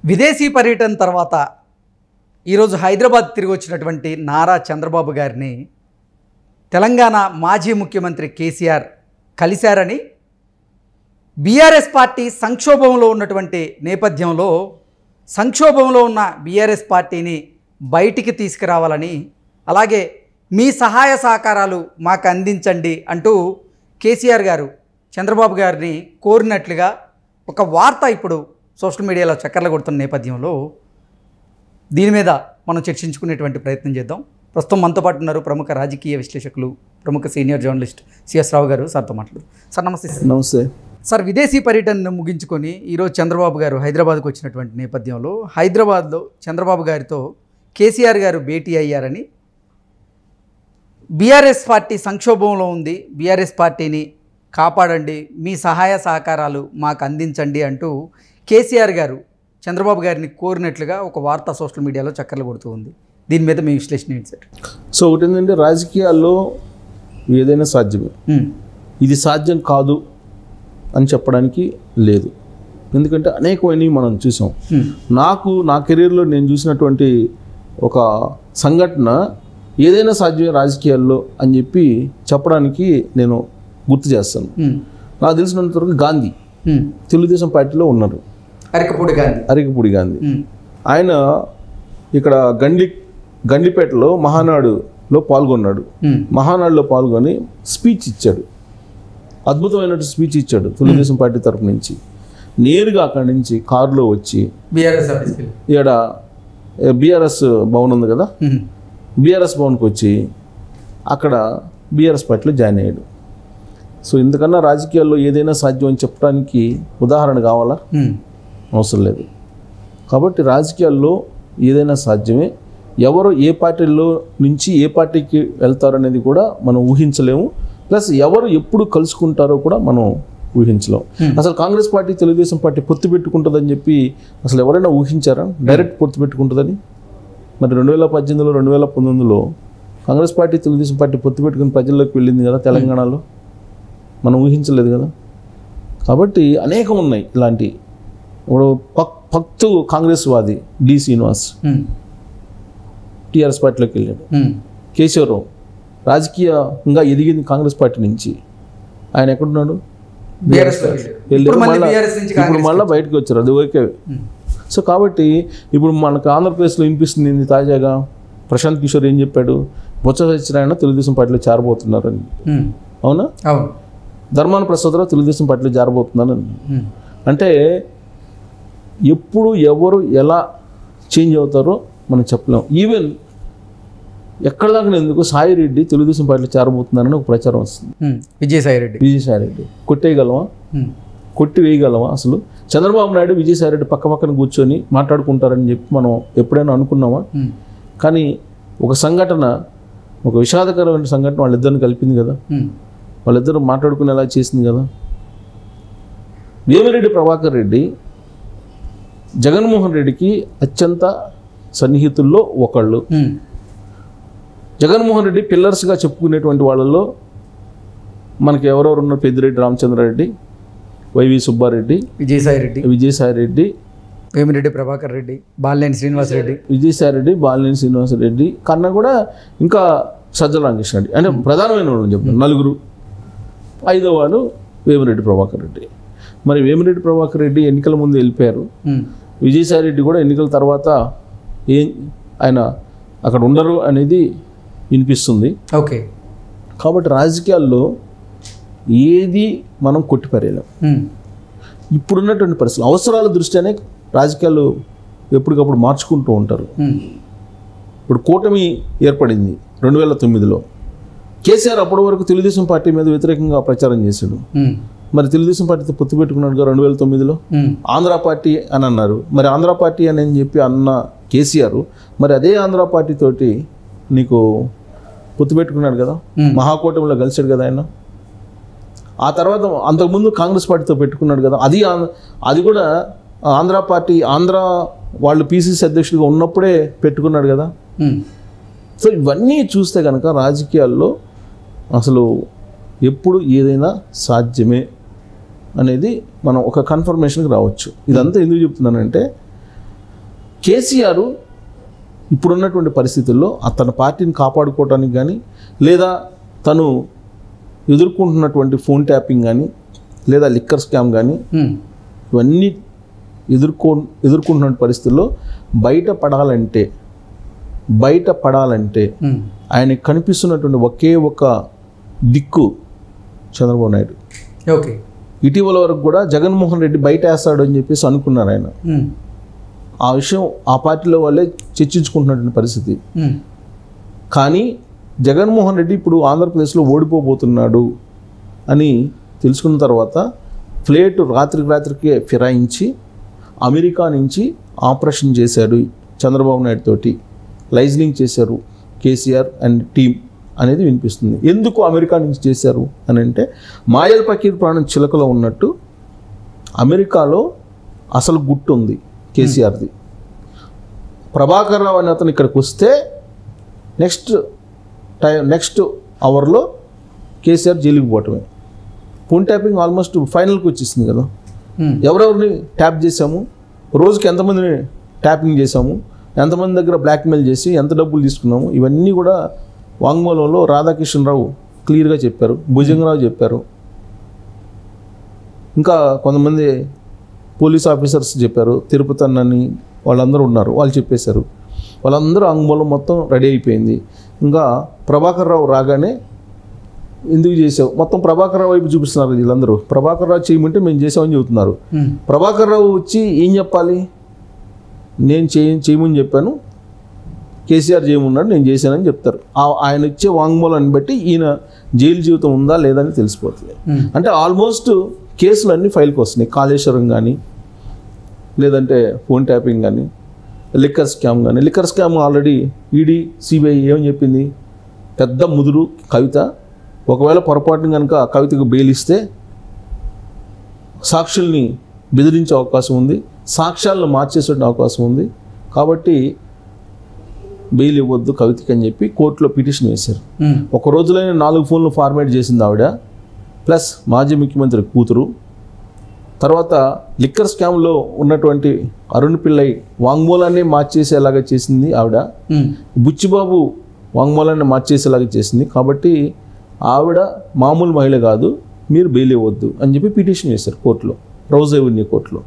విదేశీ పర్యటన తర్వాత ఈరోజు హైదరాబాద్ తిరిగి వచ్చినటువంటి నారా చంద్రబాబు గారిని తెలంగాణ మాజీ ముఖ్యమంత్రి కేసీఆర్ కలిశారని బీఆర్ఎస్ పార్టీ సంక్షోభంలో ఉన్నటువంటి నేపథ్యంలో సంక్షోభంలో ఉన్న బీఆర్ఎస్ పార్టీని బయటికి తీసుకురావాలని అలాగే మీ సహాయ సహకారాలు మాకు అందించండి అంటూ కేసీఆర్ గారు చంద్రబాబు గారిని కోరినట్లుగా ఒక వార్త ఇప్పుడు సోషల్ మీడియాలో చక్కర్లు కొడుతున్న నేపథ్యంలో దీని మీద మనం చర్చించుకునేటువంటి ప్రయత్నం చేద్దాం. ప్రస్తుతం మనతో పాటు ఉన్నారు ప్రముఖ రాజకీయ విశ్లేషకులు, ప్రముఖ సీనియర్ జర్నలిస్ట్ సిఎస్ రావు గారు. సార్తో మాట్లాడు. సార్ నమస్తే. నమస్తే సార్, విదేశీ పర్యటనను ముగించుకొని ఈరోజు చంద్రబాబు గారు హైదరాబాద్కు వచ్చినటువంటి నేపథ్యంలో హైదరాబాద్లో చంద్రబాబు గారితో కేసీఆర్ గారు భేటీ అయ్యారని, బీఆర్ఎస్ పార్టీ సంక్షోభంలో ఉంది, బీఆర్ఎస్ పార్టీని కాపాడండి, మీ సహాయ సహకారాలు మాకు అందించండి అంటూ కేసీఆర్ గారు చంద్రబాబు గారిని కోరినట్లుగా ఒక వార్త సోషల్ మీడియాలో చక్కర్లు కొడుతూ ఉంది. దీని మీద మీ విశ్లేషణ ఏంటి సార్? సో ఒకటి ఏంటంటే, రాజకీయాల్లో ఏదైనా సాధ్యమే, ఇది సాధ్యం కాదు అని చెప్పడానికి లేదు. ఎందుకంటే అనేకమైనవి మనం చూసాం. నా కెరీర్లో నేను చూసినటువంటి ఒక సంఘటన ఏదైనా సాధ్యమే రాజకీయాల్లో అని చెప్పి చెప్పడానికి నేను గుర్తు చేస్తాను. నాకు తెలిసినంతవరకు గాంధీ తెలుగుదేశం పార్టీలో ఉన్నారు. అరికపూడి గాంధీ ఆయన ఇక్కడ గండిపేటలో మహానాడులో పాల్గొన్నాడు. మహానాడులో పాల్గొని స్పీచ్ ఇచ్చాడు. అద్భుతమైన స్పీచ్ ఇచ్చాడు తెలుగుదేశం పార్టీ తరఫు నుంచి. నేరుగా అక్కడి నుంచి కారులో వచ్చి ఇక్కడ బీఆర్ఎస్ భవన్ ఉంది కదా, బీఆర్ఎస్ భవన్కి వచ్చి అక్కడ బీఆర్ఎస్ పార్టీలో జాయిన్ అయ్యాడు. సో ఇంతకన్నా రాజకీయాల్లో ఏదైనా సాధ్యం అని చెప్పడానికి ఉదాహరణ కావాలా? అవసరం లేదు. కాబట్టి రాజకీయాల్లో ఏదైనా సాధ్యమే. ఎవరు ఏ పార్టీలో నుంచి ఏ పార్టీకి వెళ్తారనేది కూడా మనం ఊహించలేము. ప్లస్ ఎవరు ఎప్పుడు కలుసుకుంటారో కూడా మనం ఊహించలేము. అసలు కాంగ్రెస్ పార్టీ తెలుగుదేశం పార్టీ పొత్తు పెట్టుకుంటుందని చెప్పి అసలు ఎవరైనా ఊహించారా? డైరెక్ట్ పొత్తు పెట్టుకుంటుందని? మరి 2018లో 2019లో కాంగ్రెస్ పార్టీ తెలుగుదేశం పార్టీ పొత్తు పెట్టుకుని ప్రజల్లోకి వెళ్ళింది కదా తెలంగాణలో. మనం ఊహించలేదు కదా. కాబట్టి అనేకం ఉన్నాయి ఇలాంటి. ఇప్పుడు భక్తు కాంగ్రెస్ వాది డి శ్రీనివాస్ టీఆర్ఎస్ పార్టీలోకి వెళ్ళాడు. కేశవరావు రాజకీయంగా ఎదిగింది కాంగ్రెస్ పార్టీ నుంచి. ఆయన ఎక్కడున్నాడు? ఇప్పుడు మళ్ళీ బయటకు వచ్చారు. అది ఓకే. సో కాబట్టి ఇప్పుడు మనకు ఆంధ్రప్రదేశ్లో వినిపిస్తుంది తాజాగా ప్రశాంత్ కిషోర్ ఏం చెప్పాడు? బొత్స సత్యనారాయణ తెలుగుదేశం పార్టీలో చేరబోతున్నారని. అవునా? ధర్మాన ప్రసాదరావు తెలుగుదేశం పార్టీలో చేరబోతున్నారని. అంటే ఎప్పుడు ఎవరు ఎలా చేంజ్ అవుతారో మనం చెప్పలేం. ఈవెన్ ఎక్కడిదాకా ఎందుకు సాయి రెడ్డి తెలుగుదేశం పార్టీలో చేరబోతున్నారని ఒక ప్రచారం వస్తుంది. విజయసాయి రెడ్డి కొట్టేయగలమా? కొట్టి వేయగలమా? అసలు చంద్రబాబు నాయుడు విజయసాయి రెడ్డి పక్కన కూర్చొని మాట్లాడుకుంటారని చెప్పి మనం ఎప్పుడైనా అనుకున్నామా? కానీ ఒక సంఘటన, ఒక విషాదకరమైన సంఘటన వాళ్ళిద్దరిని కలిపింది కదా. వాళ్ళిద్దరూ మాట్లాడుకునేలా చేసింది కదా. వేమిరెడ్డి ప్రభాకర్ రెడ్డి జగన్మోహన్ రెడ్డికి అత్యంత సన్నిహితుల్లో ఒకళ్ళు. జగన్మోహన్ రెడ్డి పిల్లర్స్గా చెప్పుకునేటువంటి వాళ్ళల్లో మనకి ఎవరెవరు ఉన్నారు? పెద్దిరెడ్డి రామచంద్రారెడ్డి, వైవి సుబ్బారెడ్డి, విజయసాయి రెడ్డి, వేమిరెడ్డి ప్రభాకర్ రెడ్డి, బాలినేని శ్రీనివాసరెడ్డి, విజయసాయి రెడ్డి, బాలినేని శ్రీనివాసరెడ్డి కన్నా కూడా ఇంకా సజ్జల రామకృష్ణారెడ్డి. అంటే ప్రధానమైన వాళ్ళు చెప్తాను, నలుగురు. ఐదో వాడు వేమిరెడ్డి ప్రభాకర్ రెడ్డి. మరి వేమిరెడ్డి ప్రభాకర్ రెడ్డి ఎన్నికల ముందు వెళ్ళిపోయారు. విజయసాయి రెడ్డి కూడా ఎన్నికల తర్వాత ఆయన అక్కడ ఉండరు అనేది వినిపిస్తుంది. ఓకే. కాబట్టి రాజకీయాల్లో ఏది మనం కొట్టిపారేయలేం. ఇప్పుడున్నటువంటి పరిస్థితులు, అవసరాల దృష్ట్యానే రాజకీయాలు ఎప్పటికప్పుడు మార్చుకుంటూ ఉంటారు. ఇప్పుడు కూటమి ఏర్పడింది 2009లో. కేసీఆర్ అప్పటి వరకు తెలుగుదేశం పార్టీ మీద వ్యతిరేకంగా ప్రచారం చేశాడు. మరి తెలుగుదేశం పార్టీతో పొత్తు పెట్టుకున్నాడుగా 2009లో. ఆంధ్ర పార్టీ అని అన్నారు. మరి ఆంధ్ర పార్టీ అని చెప్పి అన్న కేసీఆర్ మరి అదే ఆంధ్ర పార్టీ తోటి నీకు పొత్తు పెట్టుకున్నాడు కదా, మహాకూటమిలో కలిసాడు కదా ఆయన. ఆ తర్వాత అంతకుముందు కాంగ్రెస్ పార్టీతో పెట్టుకున్నాడు కదా. అది కూడా ఆంధ్ర పార్టీ, ఆంధ్ర వాళ్ళు పీసీసీ అధ్యక్షుడిగా ఉన్నప్పుడే పెట్టుకున్నాడు కదా. సో ఇవన్నీ చూస్తే కనుక రాజకీయాల్లో అసలు ఎప్పుడు ఏదైనా సాధ్యమే అనేది మనం ఒక కన్ఫర్మేషన్కి రావచ్చు. ఇదంతా ఎందుకు చెప్తున్నానంటే, కేసీఆర్ ఇప్పుడున్నటువంటి పరిస్థితుల్లో తన పార్టీని కాపాడుకోవటానికి కానీ లేదా తను ఎదుర్కొంటున్నటువంటి ఫోన్ ట్యాపింగ్ కానీ లేదా లిక్కర్ స్కామ్ కానీ ఇవన్నీ ఎదుర్కొంటున్న పరిస్థితుల్లో బయటపడాలంటే ఆయనకు కనిపిస్తున్నటువంటి ఒకే ఒక దిక్కు చంద్రబాబు నాయుడు. ఓకే, ఇటీవల వరకు కూడా జగన్మోహన్ రెడ్డి బయట వేస్తాడు అని చెప్పేసి అనుకున్నారు ఆయన. ఆ విషయం ఆ పార్టీలో వాళ్ళే చర్చించుకుంటున్నటువంటి పరిస్థితి. కానీ జగన్మోహన్ రెడ్డి ఇప్పుడు ఆంధ్రప్రదేశ్లో ఓడిపోబోతున్నాడు అని తెలుసుకున్న తర్వాత ఫ్లైట్ రాత్రికే ఫిరాయించి అమెరికా నుంచి ఆపరేషన్ చేశాడు చంద్రబాబు నాయుడు తోటి, లైజనింగ్ చేశారు కేసీఆర్ అండ్ టీమ్ అనేది వినిపిస్తుంది. ఎందుకు అమెరికా నుంచి చేశారు అని అంటే, మాయల్ పకీర్ ప్రాణం చిలకలో ఉన్నట్టు అమెరికాలో అసలు గుట్టు ఉంది కేసీఆర్ది. ప్రభాకర్ రావు అనే అతను ఇక్కడికి వస్తే నెక్స్ట్ అవర్లో కేసీఆర్ జైలుకి పోవటమే. ఫోన్ ట్యాపింగ్ ఆల్మోస్ట్ ఫైనల్కి వచ్చేసింది కదా. ఎవరెవరిని ట్యాప్ చేసాము, రోజుకి ఎంతమందిని ట్యాపింగ్ చేసాము, ఎంతమంది దగ్గర బ్లాక్మెయిల్ చేసి ఎంత డబ్బులు తీసుకున్నాము, ఇవన్నీ కూడా వాంగ్మూలంలో రాధాకృష్ణరావు క్లియర్గా చెప్పారు, భుజంగరావు చెప్పారు, ఇంకా కొంతమంది పోలీస్ ఆఫీసర్స్ చెప్పారు, తిరుపతి అన్నని వాళ్ళందరూ ఉన్నారు, వాళ్ళు చెప్పేశారు. వాళ్ళందరూ వాంగ్మూలం మొత్తం రెడీ అయిపోయింది. ఇంకా ప్రభాకర్ రావు రాగానే ఎందుకు చేసావు, మొత్తం ప్రభాకర్ రావు వైపు చూపిస్తున్నారు వీళ్ళందరూ. ప్రభాకర్ రావు చేయమంటే మేము చేసామని చెబుతున్నారు. ప్రభాకర్ రావు వచ్చి ఏం చెప్పాలి, నేను చేయమని చెప్పాను, కేసీఆర్ చేయమన్నాడు, నేను చేశానని చెప్తారు. ఆయన ఇచ్చే వాంగ్మూలాన్ని బట్టి ఈయన జైలు జీవితం ఉందా లేదని తెలిసిపోతుంది. అంటే ఆల్మోస్ట్ కేసులు అన్నీ ఫైల్కి వస్తున్నాయి. కాళేశ్వరం కానీ, లేదంటే ఫోన్ ట్యాపింగ్ కానీ, లిక్కర్ స్కామ్ కానీ. Liquor scam already ED CBI ఏమని చెప్పింది, పెద్ద ముదురు కవిత, ఒకవేళ పొరపాటున కనుక కవితకు బెయిల్ ఇస్తే సాక్షుల్ని బెదిరించే అవకాశం ఉంది, సాక్ష్యాలను మార్చేసే అవకాశం ఉంది, కాబట్టి బెయిల్ ఇవ్వద్దు కవితకి అని చెప్పి కోర్టులో పిటిషన్ వేశారు. ఒక రోజులోనే 4 ఫోన్లు ఫార్మేట్ చేసింది ఆవిడ, ప్లస్ మాజీ ముఖ్యమంత్రి కూతురు. తర్వాత లిక్కర్ స్కామ్లో ఉన్నటువంటి అరుణ్ పిల్లై వాంగ్మూలాన్ని మార్చేసేలాగా చేసింది ఆవిడ. బుచ్చిబాబు వాంగ్మూలాన్ని మార్చేసేలాగా చేసింది. కాబట్టి ఆవిడ మామూలు మహిళ కాదు, మీరు బెయిల్ ఇవ్వద్దు అని చెప్పి పిటిషన్ వేశారు కోర్టులో, రౌజ్ ఎవెన్యూ కోర్టులో.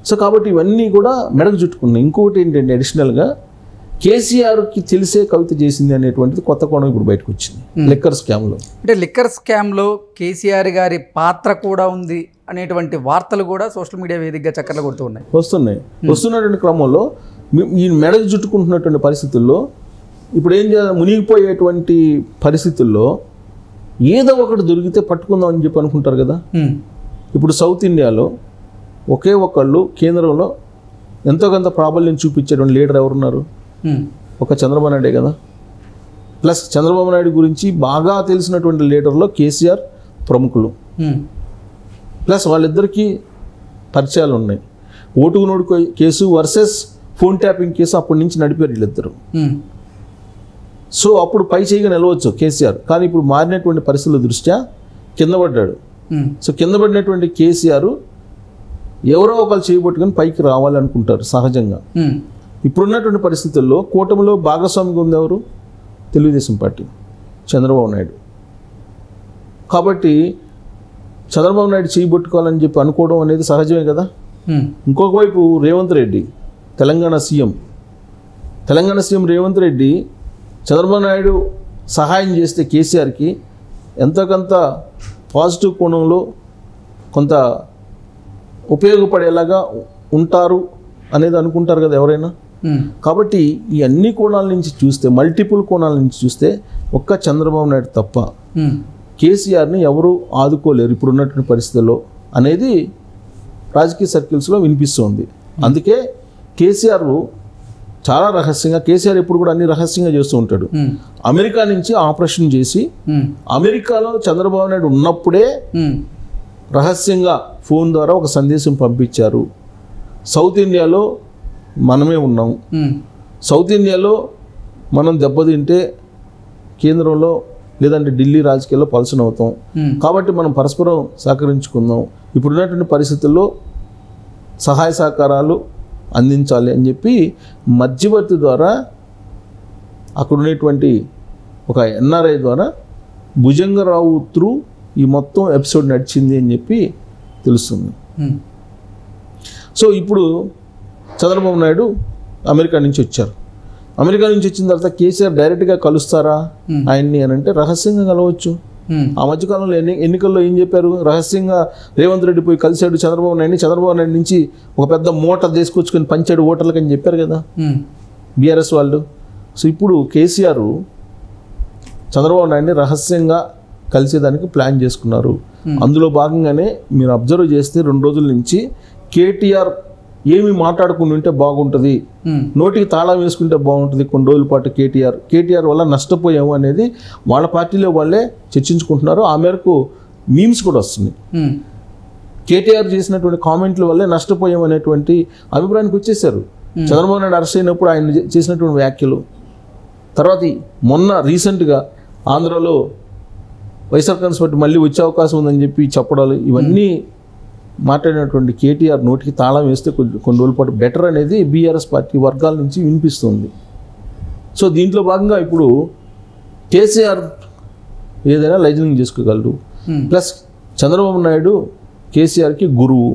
సో కాబట్టి ఇవన్నీ కూడా మెడకు చుట్టుకున్నాయి. ఇంకొకటి ఏంటంటే అడిషనల్గా కేసీఆర్కి తెలిసే కవిత చేసింది అనేటువంటిది కొత్త కోణం ఇప్పుడు బయటకు వచ్చింది లిక్కర్ స్కామ్లో. అంటే లిక్కర్ స్కామ్లో కేసీఆర్ గారి పాత్ర కూడా ఉంది అనేటువంటి వార్తలు కూడా సోషల్ మీడియా వేదికగా చక్కర్లు కొడుతూ ఉన్నాయి, వస్తున్నటువంటి క్రమంలో ఈ మెడకు చుట్టుకుంటున్నటువంటి పరిస్థితుల్లో ఇప్పుడు ఏం చేయాలి, మునిగిపోయేటువంటి పరిస్థితుల్లో ఏదో ఒకటి దొరికితే పట్టుకుందాం అని చెప్పి అనుకుంటారు కదా. ఇప్పుడు సౌత్ ఇండియాలో ఒకే ఒకళ్ళు కేంద్రంలో ఎంతో కొంత ప్రాబల్యం చూపించేటువంటి లీడర్ ఎవరున్నారు, ఒక చంద్రబాబు నాయుడే కదా. ప్లస్ చంద్రబాబు నాయుడు గురించి బాగా తెలిసినటువంటి లీడర్లో కేసీఆర్ ప్రముఖులు, ప్లస్ వాళ్ళిద్దరికీ పరిచయాలు ఉన్నాయి. ఓటుకు note case versus phone tapping case అప్పటి నుంచి నడిపారు వీళ్ళిద్దరు. సో అప్పుడు పై చేయగా నిలవచ్చు కేసీఆర్, కానీ ఇప్పుడు మారినటువంటి పరిస్థితుల దృష్ట్యా కింద పడ్డాడు. సో కింద పడినటువంటి కేసీఆర్ ఎవరో ఒకరు చేయబట్టుకొని పైకి రావాలనుకుంటారు సహజంగా. ఇప్పుడున్నటువంటి పరిస్థితుల్లో కూటమిలో భాగస్వామిగా ఉంది ఎవరు, తెలుగుదేశం పార్టీ, చంద్రబాబు నాయుడు. కాబట్టి చంద్రబాబు నాయుడు చేయబట్టుకోవాలని చెప్పి అనుకోవడం అనేది సహజమే కదా. ఇంకొక వైపు రేవంత్ రెడ్డి, తెలంగాణ సీఎం రేవంత్ రెడ్డి చంద్రబాబు నాయుడు సహాయం చేస్తే కేసీఆర్కి ఎంతో కొంత పాజిటివ్ కోణంలో కొంత ఉపయోగపడేలాగా ఉంటారు అనేది అనుకుంటారు కదా ఎవరైనా. కాబట్టి ఈ అన్ని కోణాల నుంచి చూస్తే, మల్టిపుల్ కోణాల నుంచి చూస్తే ఒక్క చంద్రబాబు నాయుడు తప్ప కేసీఆర్ని ఎవరు ఆదుకోలేరు ఇప్పుడున్నటువంటి పరిస్థితుల్లో అనేది రాజకీయ సర్కిల్స్లో వినిపిస్తుంది. అందుకే కేసీఆర్ చాలా రహస్యంగా, కేసీఆర్ ఎప్పుడు కూడా అన్ని రహస్యంగా చేస్తూ ఉంటాడు. అమెరికా నుంచి ఆపరేషన్ చేసి అమెరికాలో చంద్రబాబు నాయుడు ఉన్నప్పుడే రహస్యంగా ఫోన్ ద్వారా ఒక సందేశం పంపించారు. సౌత్ ఇండియాలో మనమే ఉన్నాం, సౌత్ ఇండియాలో మనం దెబ్బతింటే కేంద్రంలో లేదంటే ఢిల్లీ రాజకీయాల్లో పలసన అవుతాం, కాబట్టి మనం పరస్పరం సహకరించుకుందాం. ఇప్పుడున్నటువంటి పరిస్థితుల్లో సహాయ సహకారాలు అందించాలి అని చెప్పి మధ్యవర్తి ద్వారా అక్కడ ఉండేటువంటి ఒక ఎన్ఆర్ఐ ద్వారా భుజంగరావు త్రూ ఈ మొత్తం ఎపిసోడ్ నడిచింది అని చెప్పి తెలుస్తుంది. సో ఇప్పుడు చంద్రబాబు నాయుడు అమెరికా నుంచి వచ్చారు. అమెరికా నుంచి వచ్చిన తర్వాత కేసీఆర్ డైరెక్ట్గా కలుస్తారా ఆయన్ని అని అంటే రహస్యంగా కలవచ్చు. ఆ మధ్యకాలంలో ఎన్నికల్లో ఏం చెప్పారు, రహస్యంగా రేవంత్ రెడ్డి పోయి కలిశాడు చంద్రబాబు నాయుడు నుంచి ఒక పెద్ద మూట తీసుకొచ్చుకొని పంచాడు ఓటర్లకు అని చెప్పారు కదా బీఆర్ఎస్ వాళ్ళు. సో ఇప్పుడు కేసీఆర్ చంద్రబాబు నాయుడిని రహస్యంగా కలిసేదానికి ప్లాన్ చేసుకున్నారు. అందులో భాగంగానే మీరు అబ్జర్వ్ చేస్తే 2 రోజుల నుంచి కేటీఆర్ ఏమి మాట్లాడుకుని ఉంటే బాగుంటుంది, నోటికి తాళం వేసుకుంటే బాగుంటుంది కొన్ని రోజుల పాటు కేటీఆర్ వల్ల నష్టపోయాము అనేది వాళ్ళ పార్టీలో వాళ్ళే చర్చించుకుంటున్నారు. ఆ మేరకు మీమ్స్ కూడా వస్తున్నాయి. కేటీఆర్ చేసినటువంటి కామెంట్ల వల్లే నష్టపోయాం అనేటువంటి అభిప్రాయానికి వచ్చేసారు. చంద్రబాబు నాయుడు అరెస్ట్ అయినప్పుడు ఆయన చేసినటువంటి వ్యాఖ్యలు, తర్వాత మొన్న రీసెంట్గా ఆంధ్రాలో వైఎస్ఆర్ కాంగ్రెస్ పార్టీ మళ్ళీ వచ్చే అవకాశం ఉందని చెప్పి చెప్పడాలు, ఇవన్నీ మాట్లాడినటువంటి కేటీఆర్ నోటికి తాళం వేస్తే కొన్ని రోజుల పాటు బెటర్ అనేది బీఆర్ఎస్ పార్టీ వర్గాల నుంచి వినిపిస్తుంది. సో దీంట్లో భాగంగా ఇప్పుడు కేసీఆర్ ఏదైనా లైజనింగ్ చేసుకోగలరు. ప్లస్ చంద్రబాబు నాయుడు కేసీఆర్కి గురువు.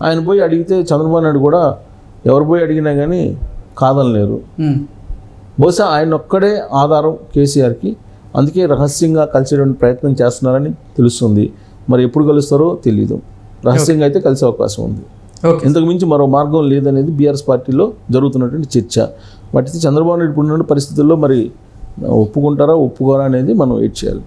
ఆయన పోయి అడిగితే చంద్రబాబు నాయుడు కూడా ఎవరు పోయి అడిగినా కానీ కాదనలేరు. బహుశా ఆయన ఒక్కడే ఆధారం కేసీఆర్కి, అందుకే రహస్యంగా కలిసేటువంటి ప్రయత్నం చేస్తున్నారని తెలుస్తుంది. మరి ఎప్పుడు కలుస్తారో తెలీదు. రహస్యంగా అయితే కలిసే అవకాశం ఉంది. ఇంతకు మించి మరో మార్గం లేదనేది బీఆర్ఎస్ పార్టీలో జరుగుతున్నటువంటి చర్చ. వాటికి చంద్రబాబు నాయుడు ఇప్పుడున్న పరిస్థితుల్లో మరి ఒప్పుకుంటారా ఒప్పుకోరా అనేది మనం వెయిట్ చేయాలి.